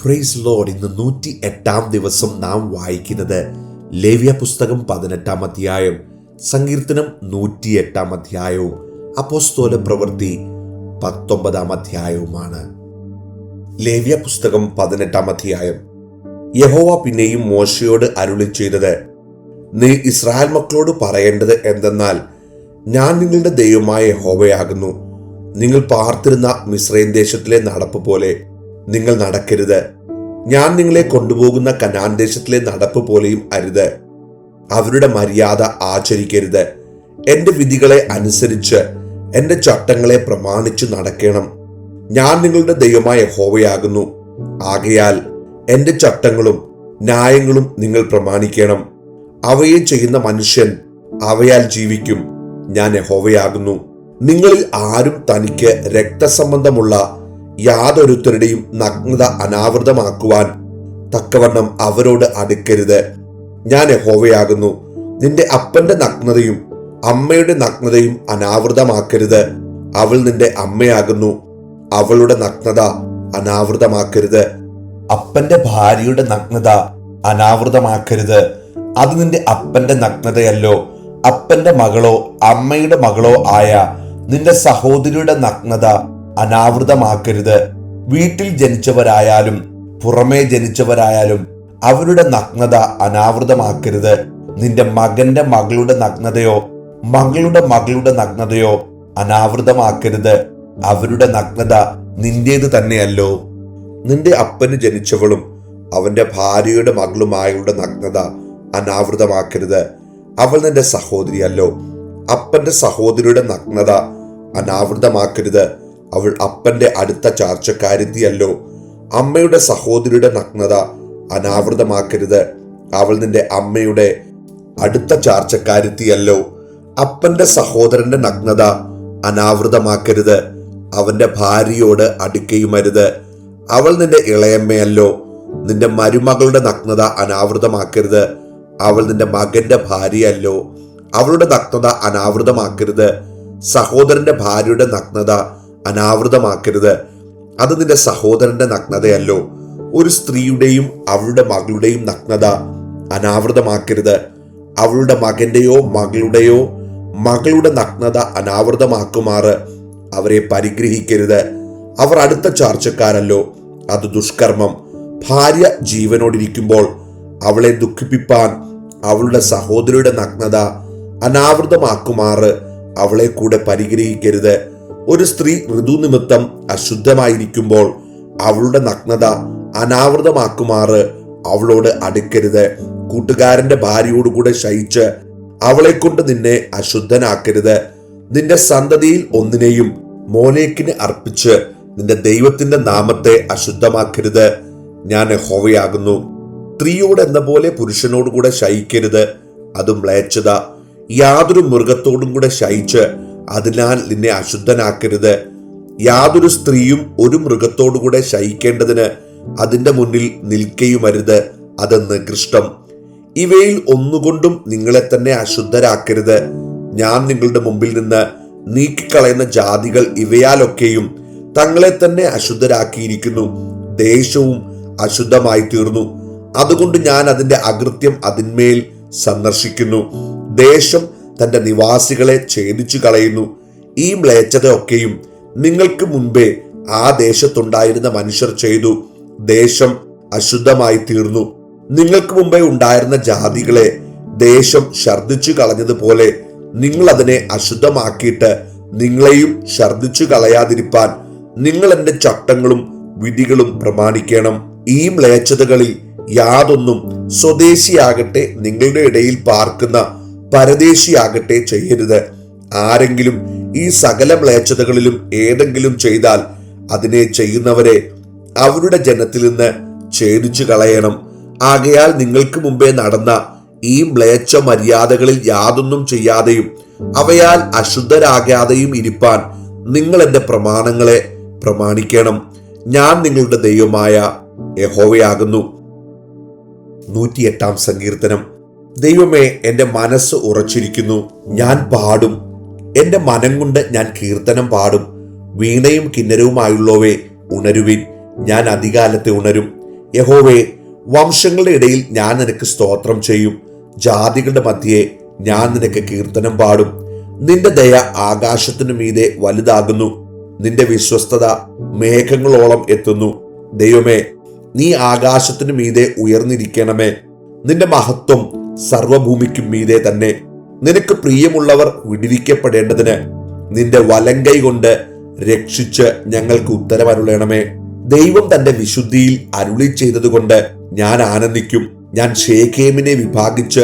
Praise Lord. ഇന്ന് 108 ദിവസം നാം വായിക്കുന്നത് ലേവ്യ പുസ്തകം 18 അധ്യായം, സങ്കീർത്തനം 108 അധ്യായവും അപ്പോസ്തല പ്രവൃത്തി 19 അധ്യായവുമാണ്. ലേവ്യ പുസ്തകം 18 അധ്യായം. യഹോവ പിന്നെയും മോശയോട് അരുളി ചെയ്തത്, നീ ഇസ്രായേൽ മക്കളോട് പറയേണ്ടത് എന്തെന്നാൽ, ഞാൻ നിങ്ങളുടെ ദൈവമായ യഹോവയാകുന്നു. നിങ്ങൾ പാർത്തിരുന്ന മിസ്രയീം ദേശത്തിലെ നടപ്പ് പോലെ നിങ്ങൾ നടക്കരുത്. ഞാൻ നിങ്ങളെ കൊണ്ടുപോകുന്ന കനാൻ ദേശത്തിലെ നടപ്പ് പോലെയും അരുത്. അവരുടെ മര്യാദ ആചരിക്കരുത്. എന്റെ വിധികളെ അനുസരിച്ച് എന്റെ ചട്ടങ്ങളെ പ്രമാണിച്ചു നടക്കണം. ഞാൻ നിങ്ങളുടെ ദൈവമായ യഹോവയാകുന്നു. ആകയാൽ എന്റെ ചട്ടങ്ങളും ന്യായങ്ങളും നിങ്ങൾ പ്രമാണിക്കണം. അവയെ ചെയ്യുന്ന മനുഷ്യൻ അവയാൽ ജീവിക്കും. ഞാൻ യഹോവയാകുന്നു. നിങ്ങളിൽ ആരും തനിക്ക് രക്തസംബന്ധമുള്ള യാതൊരുത്തരുടെയും നഗ്നത അനാവൃതമാക്കുവാൻ തക്കവണ്ണം അവരോട് അടുക്കരുത്. ഞാൻ യഹോവയാകുന്നു. നിന്റെ അപ്പന്റെ നഗ്നതയും അമ്മയുടെ നഗ്നതയും അനാവൃതമാക്കരുത്. അവൾ നിന്റെ അമ്മയാകുന്നു. അവളുടെ നഗ്നത അനാവൃതമാക്കരുത്. അപ്പന്റെ ഭാര്യയുടെ നഗ്നത അനാവൃതമാക്കരുത്. അത് നിന്റെ അപ്പന്റെ നഗ്നതയല്ലോ. അപ്പന്റെ മകളോ അമ്മയുടെ മകളോ ആയ നിന്റെ സഹോദരിയുടെ നഗ്നത അനാവൃതമാക്കരുത്. വീട്ടിൽ ജനിച്ചവരായാലും പുറമേ ജനിച്ചവരായാലും അവരുടെ നഗ്നത അനാവൃതമാക്കരുത്. നിന്റെ മകന്റെ മകളുടെ നഗ്നതയോ മകളുടെ മകളുടെ നഗ്നതയോ അനാവൃതമാക്കരുത്. അവരുടെ നഗ്നത നിന്റേത് തന്നെയല്ലോ. നിന്റെ അപ്പന് ജനിച്ചവളും അവന്റെ ഭാര്യയുടെ മകളുമായവളുടെ നഗ്നത അനാവൃതമാക്കരുത്. അവൾ നിന്റെ സഹോദരിയല്ലോ. അപ്പന്റെ സഹോദരിയുടെ നഗ്നത അനാവൃതമാക്കരുത്. അവൾ അപ്പന്റെ അടുത്ത ചാർച്ചക്കാരിയല്ലോ. അമ്മയുടെ സഹോദരിയുടെ നഗ്നത അനാവൃതമാക്കരുത്. അവൾ നിന്റെ അമ്മയുടെ അടുത്ത ചാർച്ചക്കാരിയല്ലോ. അപ്പന്റെ സഹോദരന്റെ നഗ്നത അനാവൃതമാക്കരുത്. അവന്റെ ഭാര്യയോട് അടുക്കയുമരുത്. അവൾ നിന്റെ ഇളയമ്മയല്ലോ. നിന്റെ മരുമകളുടെ നഗ്നത അനാവൃതമാക്കരുത്. അവൾ നിന്റെ മകന്റെ ഭാര്യയല്ലോ. അവളുടെ നഗ്നത അനാവൃതമാക്കരുത്. സഹോദരന്റെ ഭാര്യയുടെ നഗ്നത അനാവൃതമാക്കരുത്. അത് നിന്റെ സഹോദരന്റെ നഗ്നതയല്ലോ. ഒരു സ്ത്രീയുടെയും അവളുടെ മകളുടെയും നഗ്നത അനാവൃതമാക്കരുത്. അവളുടെ മകന്റെയോ മകളുടെയോ മകളുടെ നഗ്നത അനാവൃതമാക്കുമാറ് അവരെ പരിഗ്രഹിക്കരുത്. അവർ അടുത്ത ചാർച്ചക്കാരല്ലോ. അത് ദുഷ്കർമ്മം. ഭാര്യ ജീവനോടിരിക്കുമ്പോൾ അവളെ ദുഃഖിപ്പിപ്പാൻ അവളുടെ സഹോദരിയുടെ നഗ്നത അനാവൃതമാക്കുമാറ് അവളെ കൂടെ പരിഗ്രഹിക്കരുത്. ഒരു സ്ത്രീ ഋതുനിമിത്തം അശുദ്ധമായിരിക്കുമ്പോൾ അവളുടെ നഗ്നത അനാവൃതമാക്കുമാറ് അവളോട് അടുക്കരുത്. കൂട്ടുകാരന്റെ ഭാര്യയോടുകൂടെ ശയിച്ച് അവളെ കൊണ്ട് നിന്നെ അശുദ്ധനാക്കരുത്. നിന്റെ സന്തതിയിൽ ഒന്നിനെയും മോലേക്കിന് അർപ്പിച്ച് നിന്റെ ദൈവത്തിന്റെ നാമത്തെ അശുദ്ധമാക്കരുത്. ഞാൻ യഹോവയാകുന്നു. സ്ത്രീയോട് എന്ന പോലെ പുരുഷനോടുകൂടെ ശയിക്കരുത്. അതും മ്ലേച്ഛത. യാതൊരു മൃഗത്തോടും കൂടെ ശയിച്ച് അതിനാൽ നിന്നെ അശുദ്ധനാക്കരുത്. യാതൊരു സ്ത്രീയും ഒരു മൃഗത്തോടുകൂടെ ശയിക്കേണ്ടതിന് അതിന്റെ മുന്നിൽ നിൽക്കയുമരുത്. അത് നികൃഷ്ടം. ഇവയിൽ ഒന്നുകൊണ്ടും നിങ്ങളെ തന്നെ അശുദ്ധരാക്കരുത്. ഞാൻ നിങ്ങളുടെ മുമ്പിൽ നിന്ന് നീക്കിക്കളയുന്ന ജാതികൾ ഇവയാലൊക്കെയും തങ്ങളെ തന്നെ അശുദ്ധരാക്കിയിരിക്കുന്നു. ദേശവും അശുദ്ധമായി തീർന്നു. അതുകൊണ്ട് ഞാൻ അതിന്റെ അകൃത്യം അതിന്മേൽ സന്ദർശിക്കുന്നു. ദേശം തന്റെ നിവാസികളെ ഛേദിച്ചു കളയുന്നു. ഈ മ്ലേച്ഛതയൊക്കെയും നിങ്ങൾക്ക് മുൻപേ ആ ദേശത്തുണ്ടായിരുന്ന മനുഷ്യർ ചെയ്തു. ദേശം അശുദ്ധമായി തീർന്നു. നിങ്ങൾക്ക് മുമ്പേ ഉണ്ടായിരുന്ന ജാതികളെ ദേശം ഛർദ്ദിച്ചു കളഞ്ഞതുപോലെ നിങ്ങൾ അതിനെ അശുദ്ധമാക്കിയിട്ട് നിങ്ങളെയും ഛർദ്ദിച്ചു കളയാതിരിപ്പാൻ നിങ്ങൾ എന്റെ ചട്ടങ്ങളും വിധികളും പ്രമാണിക്കണം. ഈ മ്ലേച്ഛതകളിൽ യാതൊന്നും സ്വദേശിയാകട്ടെ നിങ്ങളുടെ ഇടയിൽ പാർക്കുന്ന പരദേശിയാകട്ടെ ചെയ്യരുത്. ആരെങ്കിലും ഈ സകല മ്ലേച്ഛതകളിലും ഏതെങ്കിലും ചെയ്താൽ അതിനെ ചെയ്യുന്നവരെ അവരുടെ ജനത്തിൽ നിന്ന് ഛേദിച്ചു കളയണം. ആകയാൽ നിങ്ങൾക്ക് മുമ്പേ നടന്ന ഈ മ്ലേച്ഛ മര്യാദകളിൽ യാതൊന്നും ചെയ്യാതെയും അവയാൽ അശുദ്ധരാകാതെയും ഇരിപ്പാൻ നിങ്ങൾ എന്റെ പ്രമാണങ്ങളെ പ്രമാണിക്കണം. ഞാൻ നിങ്ങളുടെ ദൈവമായ യഹോവയാകുന്നു. 108 സങ്കീർത്തനം. ദൈവമേ, എന്റെ മനസ്സ് ഉറച്ചിരിക്കുന്നു. ഞാൻ പാടും. എന്റെ മനം കൊണ്ട് ഞാൻ കീർത്തനം പാടും. വീണയും കിന്നരവുമായുള്ളവേ, ഉണരുവിൻ. ഞാൻ അധികാലത്തെ ഉണരും. യഹോവേ, വംശങ്ങളുടെ ഇടയിൽ ഞാൻ നിനക്ക് സ്തോത്രം ചെയ്യും. ജാതികളുടെ മധ്യേ ഞാൻ നിനക്ക് കീർത്തനം പാടും. നിന്റെ ദയ ആകാശത്തിനു മീതെ വലുതാകുന്നു. നിന്റെ വിശ്വസ്തത മേഘങ്ങളോളം എത്തുന്നു. ദൈവമേ, നീ ആകാശത്തിനു മീതെ ഉയർന്നിരിക്കണമേ. നിന്റെ മഹത്വം സർവഭൂമിക്കും മീതെ തന്നെ. നിനക്ക് പ്രിയമുള്ളവർ വിടുവിക്കപ്പെടേണ്ടതിന് നിന്റെ വലങ്കൈ കൊണ്ട് രക്ഷിച്ച് ഞങ്ങൾക്ക് ഉത്തരവരുളണമേ. ദൈവം തന്റെ വിശുദ്ധിയിൽ അരുളി ചെയ്തതുകൊണ്ട് ഞാൻ ആനന്ദിക്കും. ഞാൻ ശേഖേമിനെ വിഭാഗിച്ച്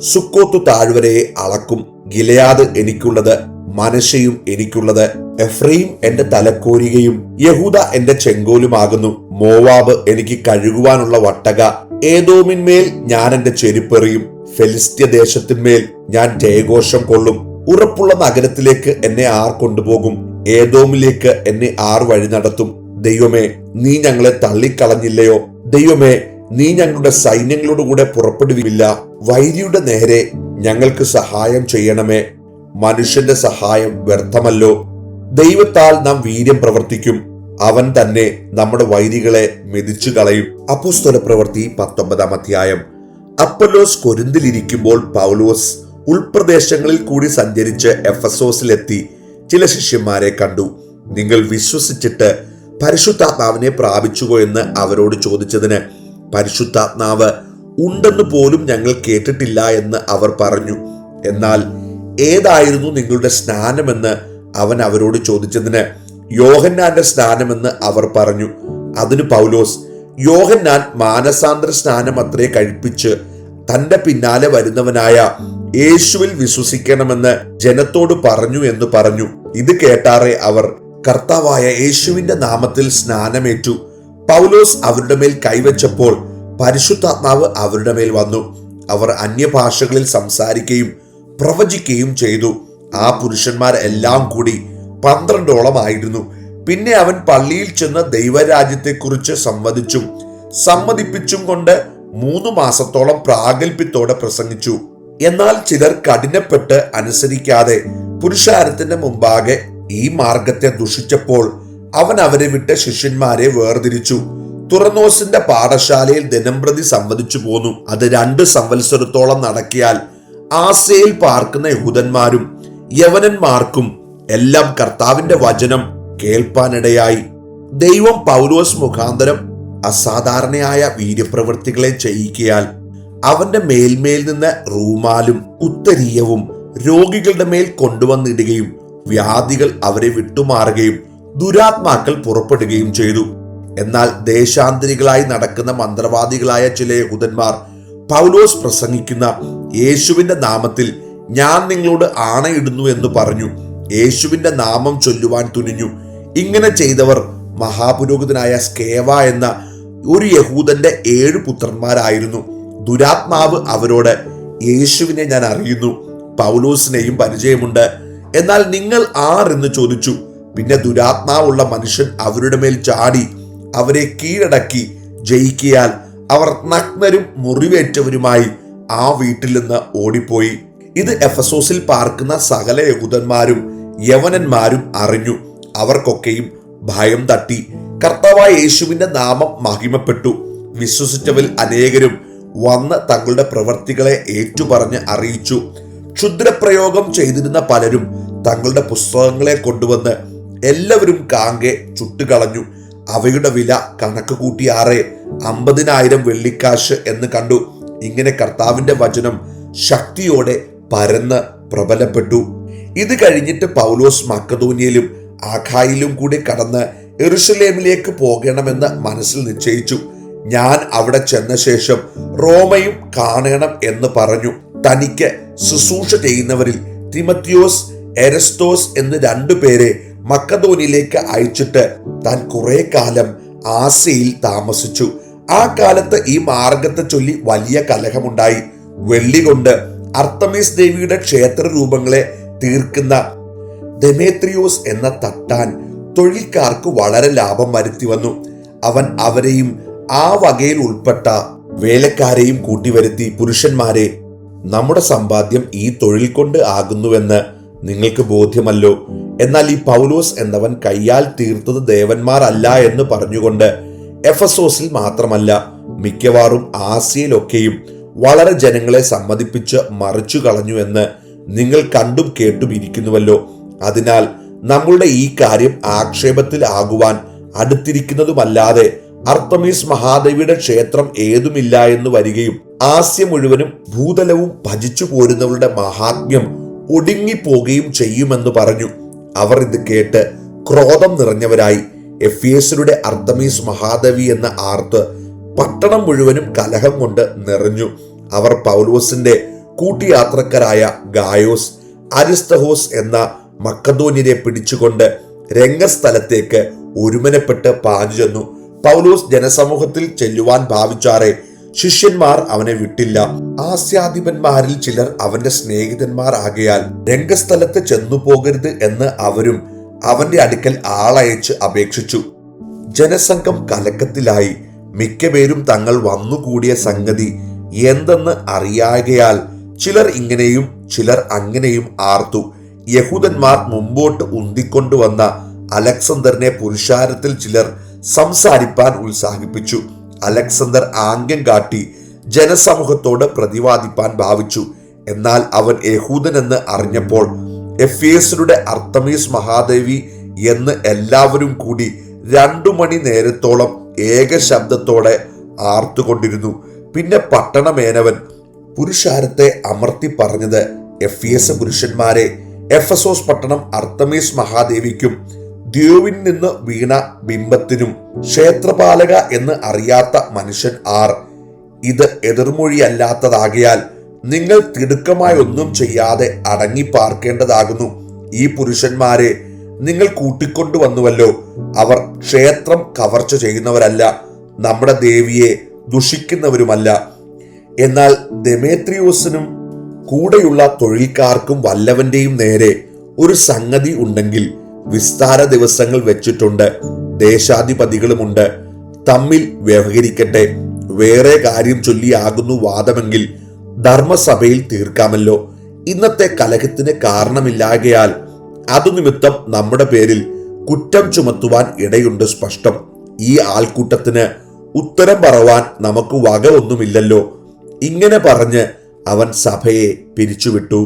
സുക്കോത്തു താഴ്വരയെ അളക്കും. ഗിലെയാദ് എനിക്കുള്ളത്, മനശ്ശെയും എനിക്കുള്ളത്. എഫ്രയീം എന്റെ തലക്കോരികയും യഹൂദ എന്റെ ചെങ്കോലുമാകുന്നു. മോവാബ് എനിക്ക് കഴുകുവാനുള്ള വട്ടക. ഏദോമിന്മേൽ ഞാൻ എന്റെ ചെരുപ്പെറിയും. ഫെലിസ്ത്യ ദേശത്തിന്മേൽ ഞാൻ ജയഘോഷം കൊള്ളും. ഉറപ്പുള്ള നഗരത്തിലേക്ക് എന്നെ ആർ കൊണ്ടുപോകും? ഏദോമിലേക്ക് എന്നെ ആർ വഴി നടത്തും? ദൈവമേ, നീ ഞങ്ങളെ തള്ളിക്കളഞ്ഞില്ലയോ? ദൈവമേ, നീ ഞങ്ങളുടെ സൈന്യങ്ങളോടുകൂടെ പുറപ്പെടുവില്ല. വൈരിയുടെ നേരെ ഞങ്ങൾക്ക് സഹായം ചെയ്യണമേ. മനുഷ്യന്റെ സഹായം വ്യർത്ഥമല്ലോ. ദൈവത്താൽ നാം വീര്യം പ്രവർത്തിക്കും. അവൻ തന്നെ നമ്മുടെ വൈരികളെ മെതിച്ചു കളയും. അപ്പോസ്തല പ്രവൃത്തി 19-ാം അധ്യായം. അപ്പൊല്ലോസ് കൊരിന്തിലിരിക്കുമ്പോൾ പൗലോസ് ഉൾപ്രദേശങ്ങളിൽ കൂടി സഞ്ചരിച്ച് എഫെസോസിലെത്തി ചില ശിഷ്യന്മാരെ കണ്ടു. നിങ്ങൾ വിശ്വസിച്ചിട്ട് പരിശുദ്ധാത്മാവിനെ പ്രാപിച്ചുവോ എന്ന് അവരോട് ചോദിച്ചതിന്, പരിശുദ്ധാത്മാവ് ഉണ്ടെന്ന് പോലും ഞങ്ങൾ കേട്ടിട്ടില്ല എന്ന് അവർ പറഞ്ഞു. എന്നാൽ ഏതായിരുന്നു നിങ്ങളുടെ സ്നാനമെന്ന് അവൻ അവരോട് ചോദിച്ചതിന്, യോഹന്നാന്റെ സ്നാനമെന്ന് അവർ പറഞ്ഞു. അതിന് പൗലോസ്, യോഹന്നാൻ മാനസാന്തര സ്നാനം അത്രേ കഴിപ്പിച്ച് തന്റെ പിന്നാലെ വരുന്നവനായ യേശുവിൽ വിശ്വസിക്കണമെന്ന് ജനത്തോട് പറഞ്ഞു എന്ന് പറഞ്ഞു. ഇത് കേട്ടാറെ അവർ കർത്താവായ യേശുവിന്റെ നാമത്തിൽ സ്നാനമേറ്റു. പൗലോസ് അവരുടെ മേൽ കൈവച്ചപ്പോൾ പരിശുദ്ധാത്മാവ് അവരുടെ മേൽ വന്നു. അവർ അന്യഭാഷകളിൽ സംസാരിക്കുകയും പ്രവചിക്കുകയും ചെയ്തു. ആ പുരുഷന്മാർ എല്ലാം കൂടി 12ഓളം ആയിരുന്നു. പിന്നെ അവൻ പള്ളിയിൽ ചെന്ന് ദൈവരാജ്യത്തെക്കുറിച്ച് സമ്മതിപ്പിച്ചും കൊണ്ട് 3 മാസത്തോളം പ്രാഗൽഭ്യത്തോടെ പ്രസംഗിച്ചു. എന്നാൽ ചിലർ കഠിനപ്പെട്ട് അനുസരിക്കാതെ പുരുഷാരത്തിന്റെ മുമ്പാകെ ഈ മാർഗത്തെ ദുഷിച്ചപ്പോൾ അവൻ അവരെ വിട്ട് ശിഷ്യന്മാരെ വേർതിരിച്ചു. തുറന്നോസിന്റെ പാഠശാലയിൽ ദിനംപ്രതി സംവദിച്ചു പോന്നു. അത് 2 സംവത്സരത്തോളം നടക്കിയാൽ ആസ്യയിൽ പാർക്കുന്ന യഹൂദന്മാരും യവനന്മാർക്കും എല്ലാം കർത്താവിന്റെ വചനം കേൾപ്പാനിടയായി. ദൈവം പൗലോസ് മുഖാന്തരം അസാധാരണയായ വീര്യപ്രവൃത്തികളെ ചെയ്യിക്കയാൽ അവന്റെ മേൽമേൽ നിന്ന് റൂമാലും ഉത്തരീയവും രോഗികളുടെ മേൽ കൊണ്ടുവന്നിടുകയും വ്യാധികൾ അവരെ വിട്ടുമാറുകയും ദുരാത്മാക്കൾ പുറപ്പെടുകയും ചെയ്തു. എന്നാൽ ദേശാന്തരികളായി നടക്കുന്ന മന്ത്രവാദികളായ ചില യഹൂദന്മാർ പൗലോസ് പ്രസംഗിക്കുന്ന യേശുവിന്റെ നാമത്തിൽ ഞാൻ നിങ്ങളോട് ആണയിടുന്നു എന്ന് പറഞ്ഞു യേശുവിന്റെ നാമം ചൊല്ലുവാൻ തുനിഞ്ഞു. ഇങ്ങനെ ചെയ്തവർ മഹാപുരോഹിതനായ സ്കേവ എന്ന ഒരു യഹൂദന്റെ 7 പുത്രന്മാരായിരുന്നു. ദുരാത്മാവ് അവരോട്, യേശുവിനെ ഞാൻ അറിയുന്നു, പൗലോസിനെയും പരിചയമുണ്ട്, എന്നാൽ നിങ്ങൾ ആർ എന്ന് ചോദിച്ചു. പിന്നെ ദുരാത്മാവുള്ള മനുഷ്യൻ അവരുടെ മേൽ ചാടി അവരെ കീഴടക്കി ജയിക്കിയാൽ അവർ നഗ്നരും മുറിവേറ്റവരുമായി ആ വീട്ടിൽ നിന്ന് ഓടിപ്പോയി. ഇത് എഫെസോസിൽ പാർക്കുന്ന സകല യഹൂദന്മാരും യവനന്മാരും അറിഞ്ഞു. അവർക്കൊക്കെയും ഭയം തട്ടി. കർത്താവായ യേശുവിന്റെ നാമം മഹിമപ്പെട്ടു. വിശ്വസിച്ചവരിൽ അനേകരും വന്ന് തങ്ങളുടെ പ്രവൃത്തികളെ ഏറ്റുപറഞ്ഞ് അറിയിച്ചു. ക്ഷുദ്രപ്രയോഗം ചെയ്തിരുന്ന പലരും തങ്ങളുടെ പുസ്തകങ്ങളെ കൊണ്ടുവന്ന് എല്ലാവരും കാങ്കെ ചുട്ടുകളഞ്ഞു. അവയുടെ വില കണക്ക് കൂട്ടിയാറെ 50,000 വെള്ളിക്കാശ് എന്ന് കണ്ടു. ഇങ്ങനെ കർത്താവിന്റെ വചനം ശക്തിയോടെ പരന്ന് പ്രബലപ്പെട്ടു. ഇത് കഴിഞ്ഞിട്ട് പൗലോസ് മക്കദോനിയയിലും ആഖായിലും കൂടി കടന്ന് യെരൂശലേമിലേക്ക് പോകണമെന്ന് മനസ്സിൽ നിശ്ചയിച്ചു. ഞാൻ അവിടെ ചെന്ന ശേഷം റോമയും കാണണം എന്ന് പറഞ്ഞു. തനിക്ക് ശുശ്രൂഷ ചെയ്യുന്നവരിൽ തിമത്തിയോസ്, എരസ്തോസ് എന്ന് 2 പേരെ മക്കദോനിയിലേക്ക് അയച്ചിട്ട് താൻ കുറെ കാലം ആസ്യയിൽ താമസിച്ചു. ആ കാലത്ത് ഈ മാർഗത്തെ ചൊല്ലി വലിയ കലഹമുണ്ടായി. വെള്ളി കൊണ്ട് അർത്തമീസ് ദേവിയുടെ ക്ഷേത്ര രൂപങ്ങളെ തീർക്കുന്ന ദെമേത്രിയോസ് എന്ന തട്ടാൻ തൊഴിൽക്കാർക്ക് വളരെ ലാഭം വരുത്തി വന്നു. അവൻ അവരെയും ആ വകയിൽ ഉൾപ്പെട്ട വേലക്കാരെയും കൂട്ടിവരുത്തി, പുരുഷന്മാരെ, നമ്മുടെ സമ്പാദ്യം ഈ തൊഴിൽ കൊണ്ട് ആകുന്നുവെന്ന് നിങ്ങൾക്ക് ബോധ്യമല്ലോ. എന്നാൽ ഈ പൗലോസ് എന്നവൻ കയ്യാൽ തീർത്തത് ദേവന്മാർ അല്ല എന്ന് പറഞ്ഞുകൊണ്ട് എഫെസോസിൽ മാത്രമല്ല മിക്കവാറും ആസിയയിലൊക്കെയും വളരെ ജനങ്ങളെ സമ്മതിപ്പിച്ച് മറിച്ചു കളഞ്ഞു എന്ന് നിങ്ങൾ കണ്ടും കേട്ടും ഇരിക്കുന്നുവല്ലോ. അതിനാൽ നമ്മളുടെ ഈ കാര്യം ആക്ഷേപത്തിൽ ആകുവാൻ അടുത്തിരിക്കുന്നതുമല്ലാതെ അർത്തമീസ് മഹാദേവിയുടെ ക്ഷേത്രം ഏതുമില്ല എന്ന് വരികയും ആസ്യ മുഴുവനും ഭൂതലവും ഭജിച്ചു പോരുന്നവരുടെ മഹാത്മ്യം ഒടുങ്ങിപ്പോകുകയും ചെയ്യുമെന്ന് പറഞ്ഞു. അവർ ഇത് കേട്ട് ക്രോധം നിറഞ്ഞവരായി എഫേസ്യരുടെ അർത്തമീസ് മഹാദേവി എന്ന ആർത്ത് പട്ടണം മുഴുവനും കലഹം കൊണ്ട് നിറഞ്ഞു. അവർ പൗലോസിന്റെ കൂട്ടിയാത്രക്കാരായ ഗായോസ്, അരിസ്തഹോസ് എന്ന മക്കദോന്യരെ പിടിച്ചുകൊണ്ട് രംഗസ്ഥലത്തേക്ക് ഒരുമനപ്പെട്ട് പാഞ്ഞു ചെന്നു. പൗലോസ് ജനസമൂഹത്തിൽ ചെല്ലുവാൻ ഭാവിച്ചാറെ ശിഷ്യന്മാർ അവനെ വിട്ടില്ല. ആസ്യാധിപന്മാരിൽ ചിലർ അവന്റെ സ്നേഹിതന്മാർ ആകയാൽ രംഗസ്ഥലത്ത് ചെന്നു പോകരുത് എന്ന് അവരും അവന്റെ അടുക്കൽ ആളയച്ച് അപേക്ഷിച്ചു. ജനസംഘം കലക്കത്തിലായി. മിക്കപേരും തങ്ങൾ വന്നുകൂടിയ സംഗതി എന്തെന്ന് അറിയാകയാൽ ചിലർ ഇങ്ങനെയും ചിലർ അങ്ങനെയും ആർത്തു. യഹൂദന്മാർ മുമ്പോട്ട് ഉന്തിക്കൊണ്ടുവന്ന അലക്സണ്ടറിനെ പുരുഷാരത്തിൽ ചിലർ സംസാരിപ്പാൻ ഉത്സാഹിപ്പിച്ചു. അലക്സണ്ടർ ആംഗ്യം കാട്ടി ജനസമൂഹത്തോട് പ്രതിവാദിപ്പാൻ ഭാവിച്ചു. എന്നാൽ അവൻ യഹൂദനെന്ന് അറിഞ്ഞപ്പോൾ എഫേസ്യരുടെ അർത്തമീസ് മഹാദേവി എന്ന് എല്ലാവരും കൂടി 2 മണി നേരത്തോളം ഏക ശബ്ദത്തോടെ ആർത്തുകൊണ്ടിരുന്നു. പിന്നെ പട്ടണമേനവൻ പുരുഷാരത്തെ അമർത്തി പറഞ്ഞത്, എഫേസ് പുരുഷന്മാരെ, എഫസോസ് പട്ടണം അർത്തമീസ് മഹാദേവിക്കും ദ്യോവിൽ നിന്ന് വീണ ബിംബത്തിനും ക്ഷേത്രപാലക എന്ന് അറിയാത്ത മനുഷ്യൻ ആർ? ഇത് എതിർമൊഴിയല്ലാത്തതാകയാൽ നിങ്ങൾ തിടുക്കമായി ഒന്നും ചെയ്യാതെ അടങ്ങി പാർക്കേണ്ടതാകുന്നു. ഈ പുരുഷന്മാരെ നിങ്ങൾ കൂട്ടിക്കൊണ്ടുവന്നുവല്ലോ. അവർ ക്ഷേത്രം കവർച്ച ചെയ്യുന്നവരല്ല, നമ്മുടെ ദേവിയെ ദുഷിക്കുന്നവരുമല്ല. എന്നാൽ ദെമേത്രിയോസിനും കൂടെയുള്ള തൊഴിൽക്കാർക്കും വല്ലവന്റെയും നേരെ ഒരു സംഗതി ഉണ്ടെങ്കിൽ വിസ്താര ദിവസങ്ങൾ വെച്ചിട്ടുണ്ട്, ദേശാധിപതികളുമുണ്ട്. തമ്മിൽ വ്യവഹരിക്കട്ടെ. വേറെ കാര്യം ചൊല്ലിയാകുന്നു വാദമെങ്കിൽ ധർമ്മസഭയിൽ തീർക്കാമല്ലോ. ഇന്നത്തെ കലഹത്തിന് കാരണമില്ലാകയാൽ അതുനിമിത്തം നമ്മുടെ പേരിൽ കുറ്റം ചുമത്തുവാൻ ഇടയുണ്ട് സ്പഷ്ടം. ഈ ആൾക്കൂട്ടത്തിന് ഉത്തരം പറവാൻ നമുക്ക് വക ഒന്നുമില്ലല്ലോ. ഇങ്ങനെ പറഞ്ഞ് അവൻ സഭയെ പിരിച്ചുവിട്ടു.